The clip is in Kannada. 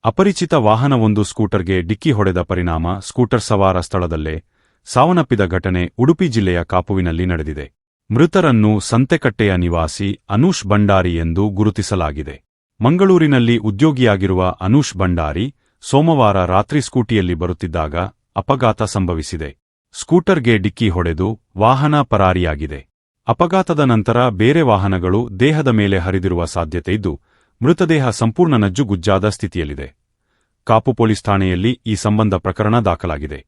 ಅಪರಿಚಿತ ವಾಹನವೊಂದು ಸ್ಕೂಟರ್ಗೆ ಡಿಕ್ಕಿ ಹೊಡೆದ ಪರಿಣಾಮ ಸ್ಕೂಟರ್ ಸವಾರ ಸ್ಥಳದಲ್ಲೇ ಸಾವನ್ನಪ್ಪಿದ ಘಟನೆ ಉಡುಪಿ ಜಿಲ್ಲೆಯ ಕಾಪುವಿನಲ್ಲಿ ನಡೆದಿದೆ. ಮೃತರನ್ನು ಸಂತೆಕಟ್ಟೆಯ ನಿವಾಸಿ ಅನೂಷ್ ಭಂಡಾರಿ ಎಂದು ಗುರುತಿಸಲಾಗಿದೆ. ಮಂಗಳೂರಿನಲ್ಲಿ ಉದ್ಯೋಗಿಯಾಗಿರುವ ಅನೂಷ್ ಭಂಡಾರಿ ಸೋಮವಾರ ರಾತ್ರಿ ಸ್ಕೂಟಿಯಲ್ಲಿ ಬರುತ್ತಿದ್ದಾಗ ಅಪಘಾತ ಸಂಭವಿಸಿದೆ. ಸ್ಕೂಟರ್ಗೆ ಡಿಕ್ಕಿ ಹೊಡೆದು ವಾಹನ ಪರಾರಿಯಾಗಿದೆ. ಅಪಘಾತದ ನಂತರ ಬೇರೆ ವಾಹನಗಳು ದೇಹದ ಮೇಲೆ ಹರಿದಿರುವ ಸಾಧ್ಯತೆಯಿದ್ದು, ಮೃತದೇಹ ಸಂಪೂರ್ಣ ನಜ್ಜುಗುಜ್ಜಾದ ಸ್ಥಿತಿಯಲ್ಲಿದೆ. ಕಾಪು ಪೊಲೀಸ್ ಠಾಣೆಯಲ್ಲಿ ಈ ಸಂಬಂಧ ಪ್ರಕರಣ ದಾಖಲಾಗಿದೆ.